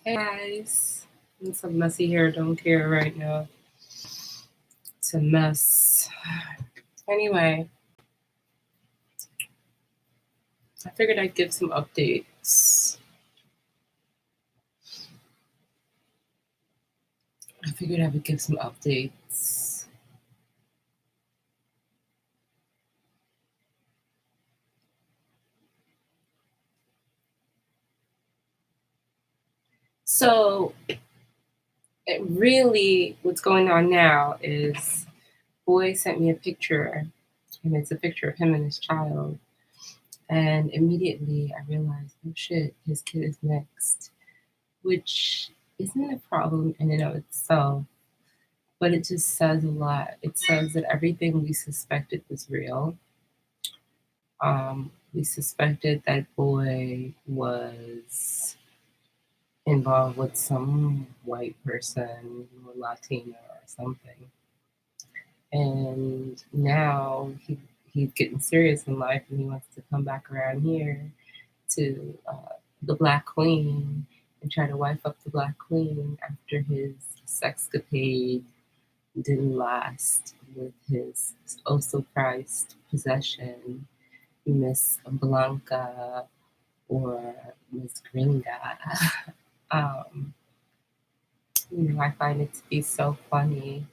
Hey guys, it's a messy hair, don't care right now. It's a mess. Anyway, I figured I'd give some updates. I figured I would give some updates. So, what's going on now is boy sent me a picture, and it's a picture of him and his child. And immediately I realized, oh shit, his kid is mixed, which isn't a problem in and of itself, but it just says a lot. It says that everything we suspected was real. We suspected that boy was involved with some white person or Latina or something. And now he's getting serious in life and he wants to come back around here to the Black Queen and try to wife up the Black Queen after his sexcapade didn't last with his oh so prized possession, Miss Blanca or Miss Gringa. um, I find it to be so funny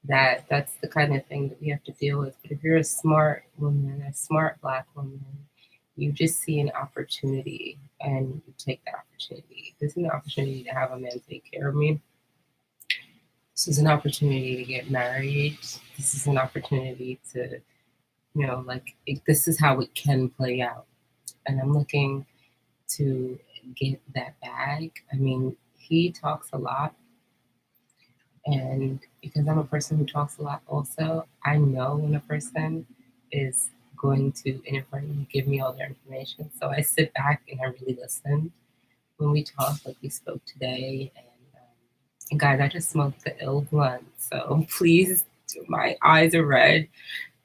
that that's the kind of thing that we have to deal with. But if you're a smart woman, a smart Black woman, you just see an opportunity and you take the opportunity. This is an opportunity to have a man take care of me. This is an opportunity to get married. This is an opportunity to, this is how it can play out. And I'm looking to get that bag. I mean, he talks a lot. And because I'm a person who talks a lot also, I know when a person is going to inadvertently give me all their information. So I sit back and I really listen when we talk, like we spoke today. And guys, I just smoked the ill blunt. So please, my eyes are red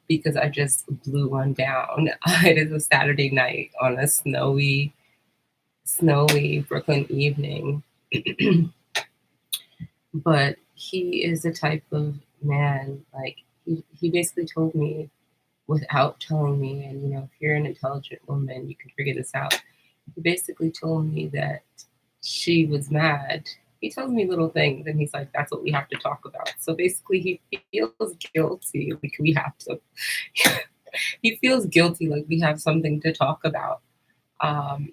because I just blew one down. It is a Saturday night on a snowy Brooklyn evening. But he is the type of man, like, he basically told me without telling me, and if you're an intelligent woman, you can figure this out. He basically told me that she was mad. He tells me little things and he's like, that's what we have to talk about. So basically, he feels guilty, like we have to, he feels guilty, like we have something to talk about. Um,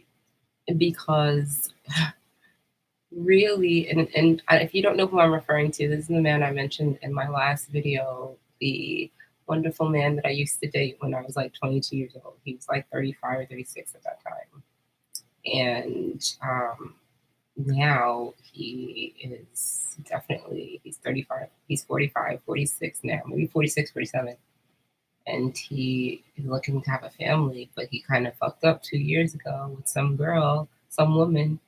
because really, and if you don't know who I'm referring to, this is the man I mentioned in my last video, the wonderful man that I used to date when I was like 22 years old. He was like 35 or 36 at that time. And now he is definitely, he's 35, he's 45, 46 now, maybe 46, 47. And he is looking to have a family, but he kind of fucked up 2 years ago with some girl, some woman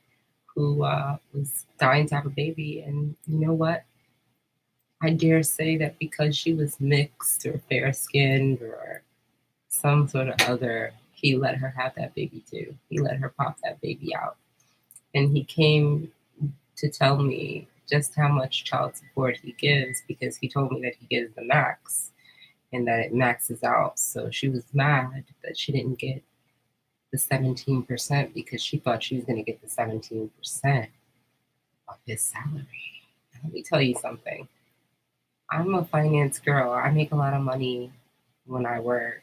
who was dying to have a baby. And you know what? I dare say that because she was mixed or fair skinned or some sort of other, he let her have that baby too. He let her pop that baby out. And he came to tell me just how much child support he gives because he told me that he gives the max and that it maxes out. So she was mad that she didn't get the 17% because she thought she was going to get the 17% of his salary. Let me tell you something. I'm a finance girl. I make a lot of money when I work.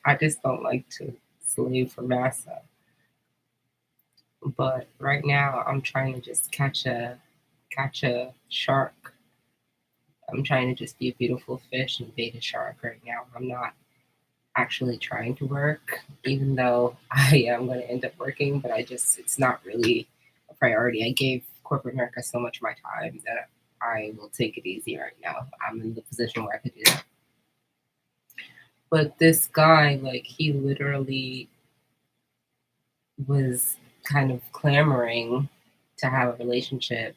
I just don't like to slave for massa. But right now I'm trying to just catch a shark. I'm trying to just be a beautiful fish and bait a shark right now. I'm not actually trying to work, even though I am going to end up working, but it's not really a priority. I gave corporate America so much of my time that I will take it easy right now. I'm in the position where I could do that. But this guy, like, he literally was kind of clamoring to have a relationship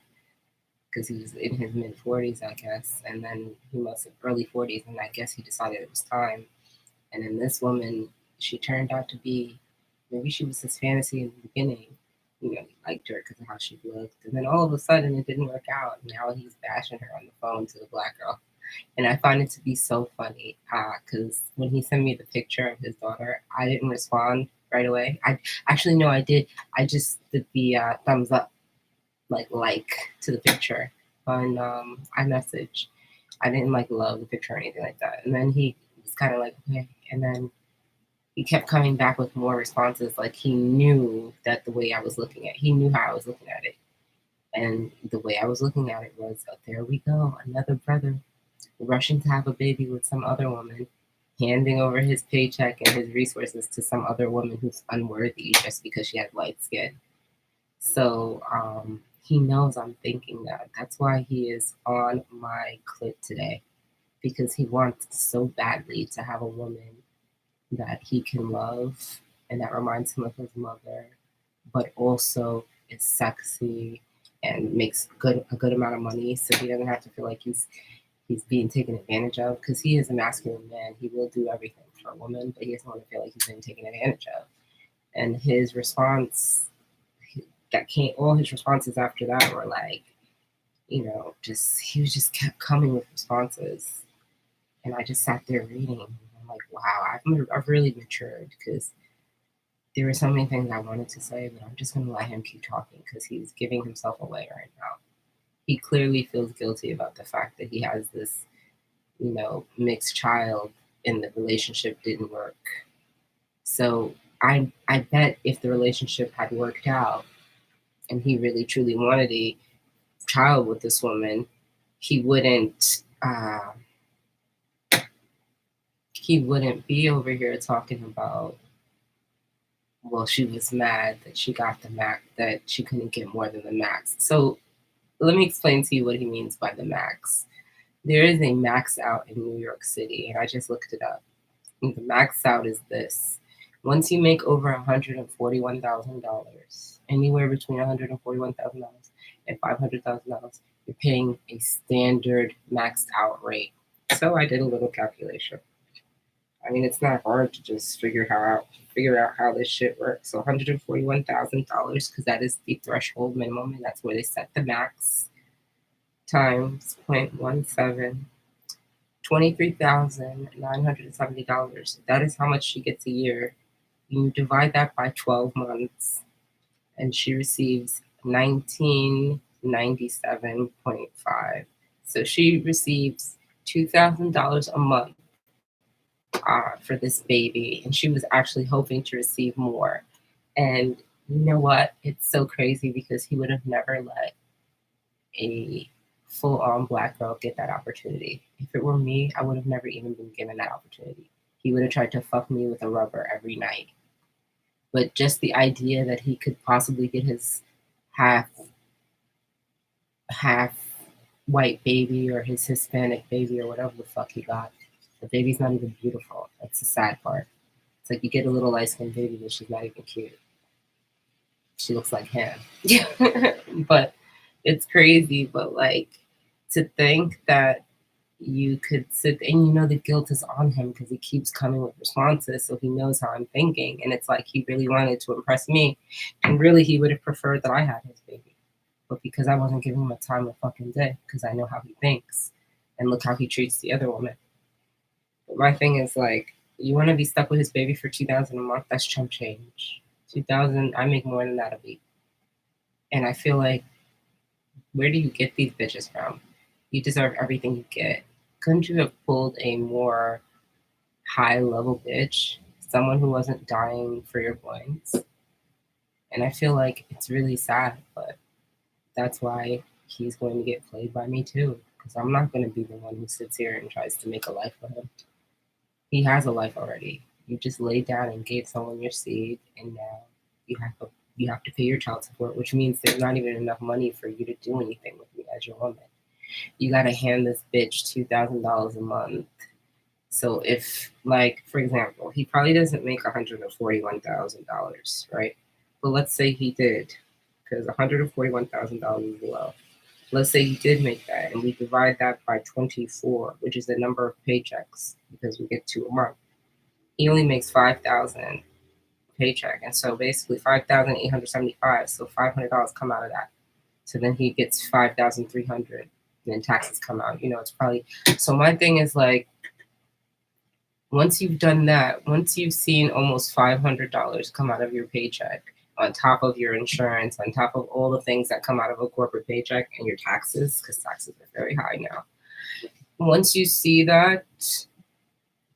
because he was in his mid 40s, I guess, and then he must have early 40s, and I guess he decided it was time. And then this woman, she turned out to be, maybe she was his fantasy in the beginning. liked her because of how she looked. And then all of a sudden it didn't work out. Now he's bashing her on the phone to the black girl. And I find it to be so funny because when he sent me the picture of his daughter, I didn't respond right away. I actually, no, I did. I just did the thumbs up, like to the picture on iMessage. I didn't like love the picture or anything like that. And then he was kind of like, okay. And then he kept coming back with more responses. Like he knew that the way I was looking at, he knew how I was looking at it. And the way I was looking at it was, oh, there we go, another brother rushing to have a baby with some other woman, handing over his paycheck and his resources to some other woman who's unworthy just because she has light skin. So he knows I'm thinking that. That's why he is on my clip today, because he wants so badly to have a woman that he can love and that reminds him of his mother, but also is sexy and makes a good amount of money, so he doesn't have to feel like he's being taken advantage of, because he is a masculine man. He will do everything for a woman, but he doesn't want to feel like he's being taken advantage of. And his response that came, all his responses after that were like, just he was just kept coming with responses, and I just sat there reading. I'm like, wow, I've really matured, because there were so many things I wanted to say, but I'm just gonna let him keep talking because he's giving himself away right now. He clearly feels guilty about the fact that he has this, mixed child and the relationship didn't work. So I bet if the relationship had worked out and he really truly wanted a child with this woman, he wouldn't be over here talking about, well, she was mad that she got the max, that she couldn't get more than the max. So let me explain to you what he means by the max. There is a max out in New York City, and I just looked it up. And the max out is this. Once you make over $141,000, anywhere between $141,000 and $500,000, you're paying a standard maxed out rate. So I did a little calculation. I mean, it's not hard to just figure out how this shit works. So $141,000, because that is the threshold minimum, and that's where they set the max, times 0.17, $23,970. That is how much she gets a year. You divide that by 12 months, and she receives 1997.5. So she receives $2,000 a month for this baby, and she was actually hoping to receive more. And you know what? It's so crazy because he would have never let a full on black girl get that opportunity. If it were me, I would have never even been given that opportunity. He would have tried to fuck me with a rubber every night. But just the idea that he could possibly get his half half white baby or his Hispanic baby or whatever the fuck he got. The baby's not even beautiful. That's the sad part. It's like you get a little light skinned baby, but she's not even cute. She looks like him. But it's crazy. But like, to think that you could sit, and the guilt is on him because he keeps coming with responses, so he knows how I'm thinking, and it's like he really wanted to impress me, and really he would have preferred that I had his baby, but because I wasn't giving him a time of fucking day, because I know how he thinks, and look how he treats the other woman. But my thing is, like, you want to be stuck with his baby for 2,000 a month? That's chump change. 2,000, I make more than that a week, and I feel like, where do you get these bitches from? You deserve everything you get. Couldn't you have pulled a more high level bitch? Someone who wasn't dying for your coins? And I feel like it's really sad, but that's why he's going to get played by me too. Because I'm not going to be the one who sits here and tries to make a life for him. He has a life already. You just laid down and gave someone your seed, and now you have to pay your child support, which means there's not even enough money for you to do anything with me as your woman. You gotta hand this bitch $2,000 a month. So if, like, for example, he probably doesn't make $141,000, right? But let's say he did, because $141,000 is low. Let's say he did make that, and we divide that by 24, which is the number of paychecks, because we get 2 a month. He only makes $5,000 paycheck. And so basically 5,875. So $500 come out of that. So then he gets 5,300 and then taxes come out. It's probably, so my thing is like, once you've done that, once you've seen almost $500 come out of your paycheck, on top of your insurance, on top of all the things that come out of a corporate paycheck and your taxes, because taxes are very high now. Once you see that,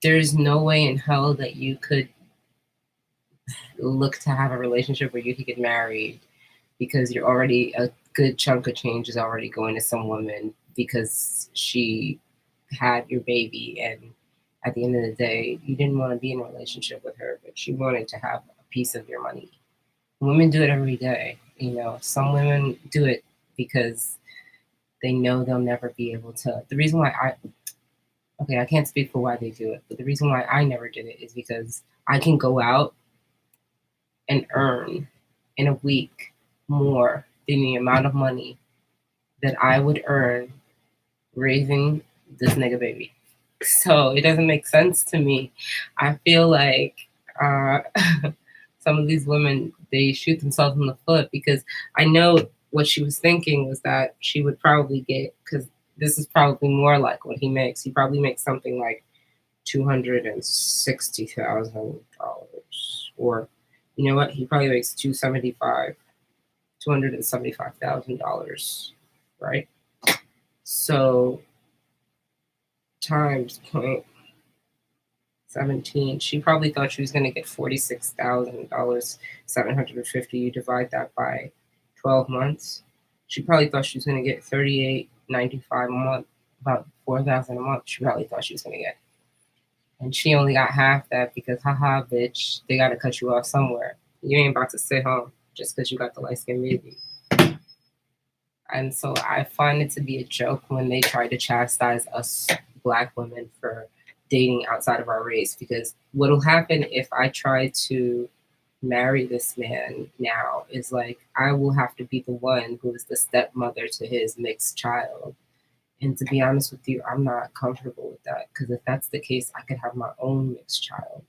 there's no way in hell that you could look to have a relationship where you could get married, because you're already, a good chunk of change is already going to some woman because she had your baby, and at the end of the day, you didn't want to be in a relationship with her, but she wanted to have a piece of your money. Women do it every day. Some women do it because they know they'll never be able to. The reason why I can't speak for why they do it, but the reason why I never did it is because I can go out and earn in a week more than the amount of money that I would earn raising this nigga baby. So it doesn't make sense to me. I feel like some of these women, they shoot themselves in the foot, because I know what she was thinking was that she would probably get, because this is probably more like what he makes. He probably makes something like $260,000, or you know what? He probably makes $275,000, right? So times 0.17, she probably thought she was going to get $46,000, 750. You divide that by 12 months. She probably thought she was going to get $38.95 a month, about $4,000 a month. She probably thought she was going to get, and she only got half that because, haha, bitch, they got to cut you off somewhere. You ain't about to sit home just because you got the light skinned baby. And so I find it to be a joke when they try to chastise us Black women for dating outside of our race, because what'll happen if I try to marry this man now is like, I will have to be the one who is the stepmother to his mixed child. And to be honest with you, I'm not comfortable with that, because if that's the case, I could have my own mixed child.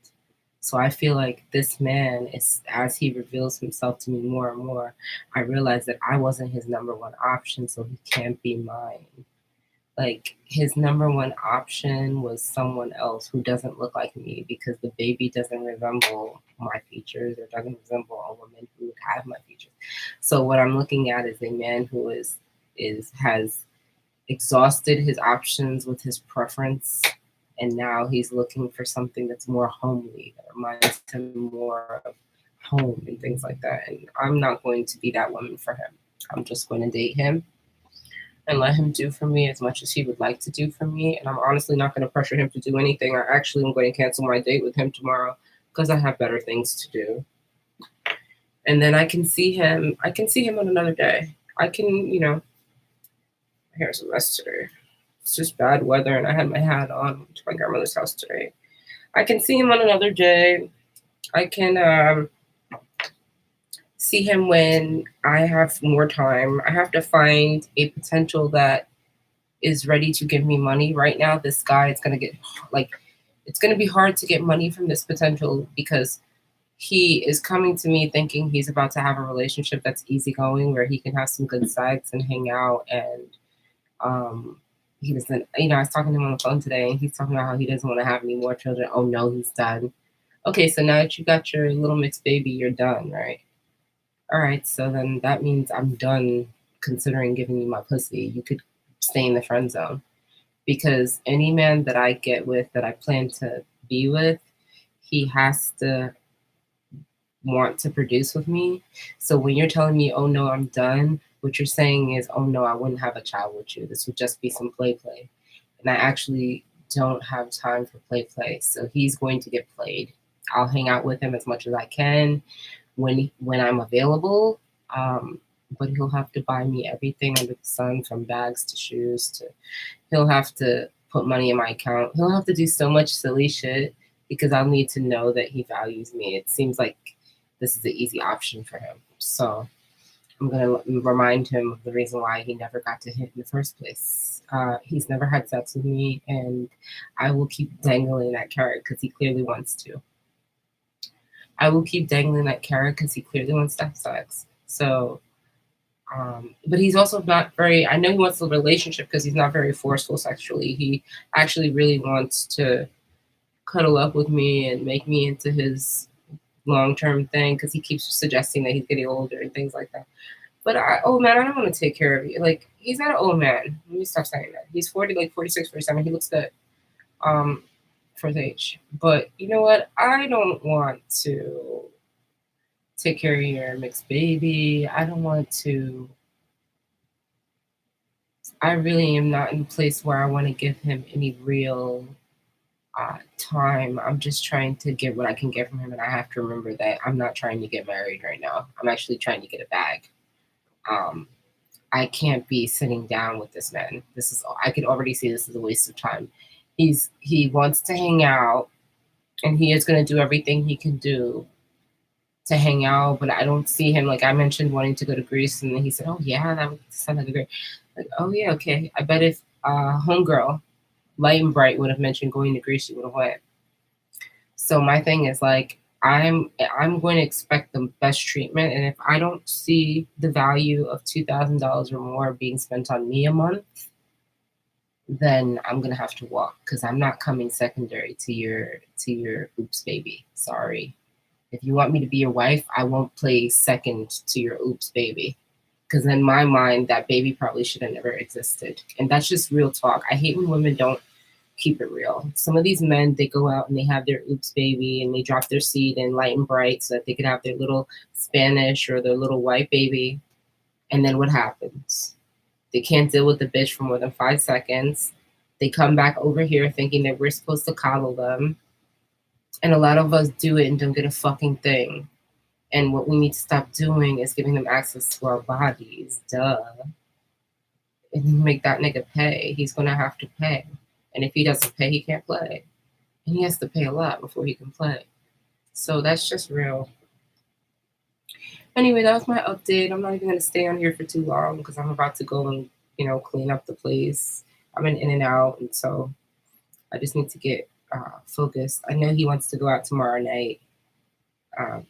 So I feel like this man is, as he reveals himself to me more and more, I realize that I wasn't his number one option, so he can't be mine. Like, his number one option was someone else who doesn't look like me, because the baby doesn't resemble my features, or doesn't resemble a woman who would have my features. So what I'm looking at is a man who has exhausted his options with his preference, and now he's looking for something that's more homely, that reminds him more of home and things like that. And I'm not going to be that woman for him. I'm just going to date him and let him do for me as much as he would like to do for me. And I'm honestly not going to pressure him to do anything. I actually am going to cancel my date with him tomorrow because I have better things to do. And then I can see him on another day. I can, my hair's a mess today. It's just bad weather, and I had my hat on to my grandmother's house today. I can see him on another day. I can see him when I have more time. I have to find a potential that is ready to give me money. Right now, this guy is going to get, it's going to be hard to get money from this potential, because he is coming to me thinking he's about to have a relationship that's easygoing, where he can have some good sex and hang out. And he doesn't, I was talking to him on the phone today, and he's talking about how he doesn't want to have any more children. Oh no, he's done. Okay, so now that you got your little mixed baby, you're done, right? All right, so then that means I'm done considering giving you my pussy. You could stay in the friend zone, because any man that I get with, that I plan to be with, he has to want to produce with me. So when you're telling me, oh no, I'm done, what you're saying is, oh no, I wouldn't have a child with you. This would just be some play. And I actually don't have time for play. So he's going to get played. I'll hang out with him as much as I can when I'm available. But he'll have to buy me everything under the sun, from bags to shoes he'll have to put money in my account. He'll have to do so much silly shit, because I'll need to know that he values me. It seems like this is the easy option for him. So I'm going to remind him of the reason why he never got to hit in the first place. He's never had sex with me, and I will keep dangling that carrot because he clearly wants to. I will keep dangling that carrot because he clearly wants to have sex. So, but he's also not very. I know he wants a relationship because he's not very forceful sexually. He actually really wants to cuddle up with me and make me into his long term thing because he keeps suggesting that he's getting older and things like that. But oh man, I don't want to take care of you. Like he's not an old man. Let me stop saying that. He's 40, like 46, 47. He looks good um, for his age. But you know what? I don't want to take care of your mixed baby. I don't want to. I really am not in a place where I want to give him any real time. I'm just trying to get what I can get from him, and I have to remember that I'm not trying to get married right now. I'm actually trying to get a bag. Um, I can't be sitting down with this man. This is I could already see this is a waste of time. He wants to hang out, and he is going to do everything he can do to hang out. But I don't see him, like I mentioned, wanting to go to Greece, and then he said, "Oh yeah, that would sound like a great." Like, oh yeah, okay. I bet if homegirl Light and Bright would have mentioned going to Greece, she would have went. So my thing is like I'm going to expect the best treatment, and if I don't see the value of $2,000 or more being spent on me a month, then I'm gonna have to walk because I'm not coming secondary to your oops baby. Sorry. If you want me to be your wife, I won't play second to your oops baby. Because in my mind, that baby probably should have never existed. And that's just real talk. I hate when women don't keep it real. Some of these men, they go out and they have their oops baby and they drop their seed in Light and Bright so that they could have their little Spanish or their little white baby. And then what happens? They can't deal with the bitch for more than 5 seconds. They come back over here thinking that we're supposed to coddle them. And a lot of us do it and don't get a fucking thing. And what we need to stop doing is giving them access to our bodies. Duh. And make that nigga pay. He's gonna have to pay. And if he doesn't pay, he can't play. And he has to pay a lot before he can play. So that's just real. Anyway, that was my update. I'm not even gonna stay on here for too long because I'm about to go and clean up the place. I've been in and out, and so I just need to get focused. I know he wants to go out tomorrow night.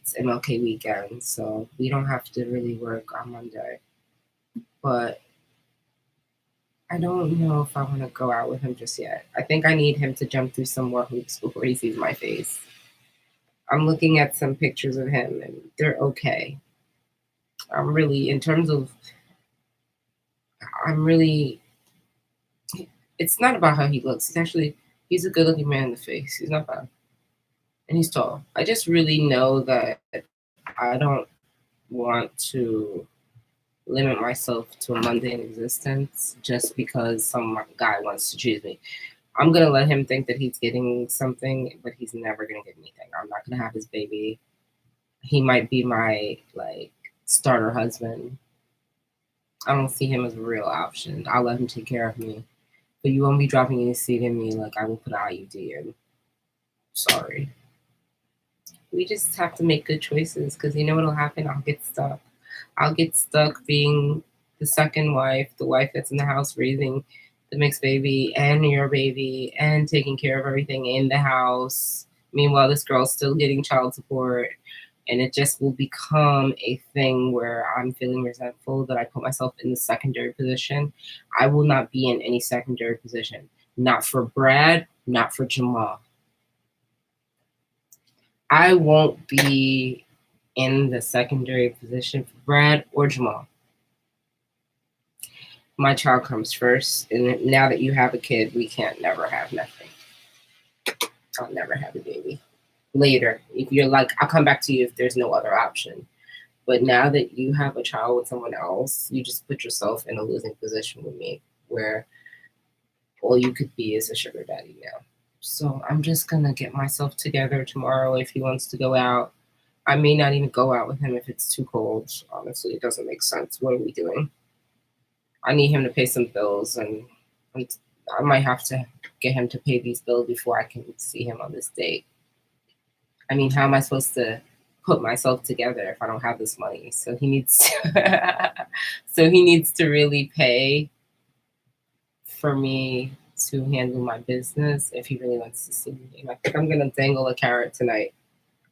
It's MLK weekend, so we don't have to really work on Monday. But I don't know if I want to go out with him just yet. I think I need him to jump through some more hoops before he sees my face. I'm looking at some pictures of him, and they're okay. I'm really, in terms of, I'm really, it's not about how he looks. He's a good looking man in the face. He's not bad. And he's tall. I just really know that I don't want to limit myself to a mundane existence just because some guy wants to choose me. I'm gonna let him think that he's getting something, but he's never gonna get anything. I'm not gonna have his baby. He might be my like starter husband. I don't see him as a real option. I'll let him take care of me. But you won't be dropping any seed in me like I will put IUD in. Sorry. We just have to make good choices because you know what'll happen? I'll get stuck. I'll get stuck being the second wife, the wife that's in the house raising the mixed baby and your baby and taking care of everything in the house. Meanwhile, this girl's still getting child support. And it just will become a thing where I'm feeling resentful that I put myself in the secondary position. I will not be in any secondary position. Not for Brad, not for Jamal. I won't be in the secondary position for Brad or Jamal. My child comes first, and now that you have a kid, we can't never have nothing. I'll never have a baby. Later, if you're like, I'll come back to you if there's no other option. But now that you have a child with someone else, you just put yourself in a losing position with me, where all you could be is a sugar daddy now. So I'm just gonna get myself together tomorrow if he wants to go out. I may not even go out with him if it's too cold. Honestly, it doesn't make sense. What are we doing? I need him to pay some bills, and I might have to get him to pay these bills before I can see him on this date. I mean, how am I supposed to put myself together if I don't have this money? So he needs to, so he needs to really pay for me to handle my business if he really wants to see me. And I think I'm gonna dangle a carrot tonight.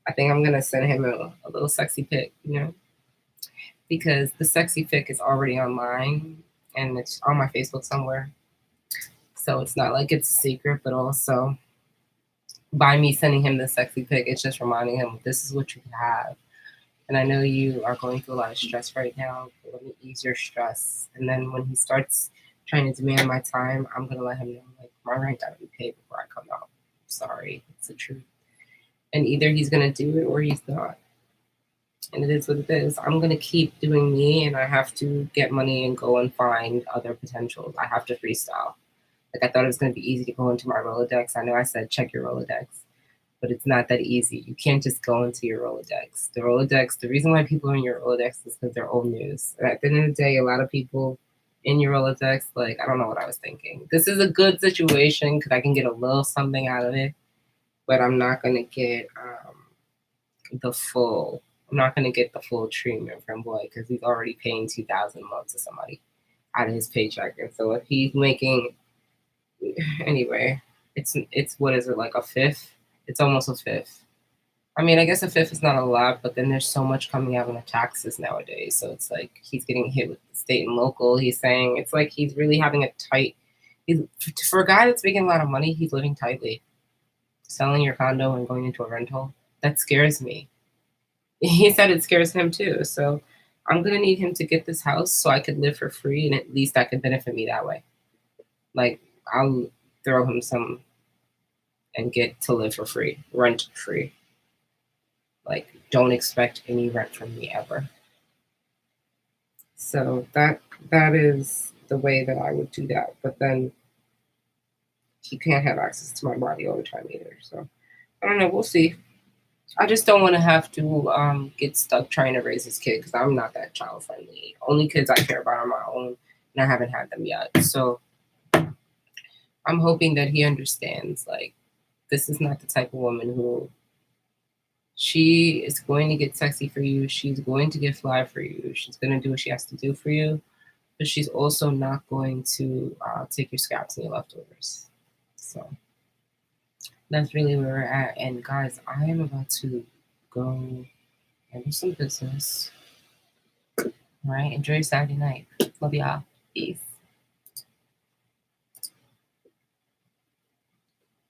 I think I'm gonna send him a little sexy pic, because the sexy pic is already online and it's on my Facebook somewhere. So it's not like it's a secret, but also by me sending him the sexy pic, it's just reminding him this is what you have. And I know you are going through a lot of stress right now, but let me ease your stress. And then when he starts trying to demand my time, I'm gonna let him know like my rent gotta be paid before I come out. Sorry, it's the truth. And either he's gonna do it or he's not. And it is what it is. I'm gonna keep doing me, and I have to get money and go and find other potentials. I have to freestyle. Like I thought it was gonna be easy to go into my Rolodex. I know I said check your Rolodex, but it's not that easy. You can't just go into your Rolodex. The Rolodex, the reason why people are in your Rolodex is because they're old news. And at the end of the day, a lot of people in your Rolodex, like I don't know what I was thinking. This is a good situation because I can get a little something out of it, but I'm not gonna get the full. I'm not gonna get the full treatment from boy because he's already paying 2,000 a month to somebody out of his paycheck, and so if he's making anyway, it's what is it like a fifth? It's almost a fifth. I mean, I guess a fifth is not a lot, but then there's so much coming out in the taxes nowadays. So it's like he's getting hit with the state and local. He's saying it's like he's really having a tight. He's, for a guy that's making a lot of money, he's living tightly. Selling your condo and going into a rental, that scares me. He said it scares him too. So I'm gonna need him to get this house so I could live for free, and at least that could benefit me that way. Like I'll throw him some and get to live for free, rent free. Like don't expect any rent from me ever. So that is the way that I would do that. But then he can't have access to my body all the time either. So I don't know. We'll see. I just don't want to have to get stuck trying to raise his kid because I'm not that child friendly. Only kids I care about are my own, and I haven't had them yet. So I'm hoping that he understands. Like this is not the type of woman who she is going to get sexy for you. She's going to get fly for you. She's going to do what she has to do for you. But she's also not going to take your scraps and your leftovers. So that's really where we're at. And guys, I am about to go and do some business. All right. Enjoy your Saturday night. Love y'all. Peace.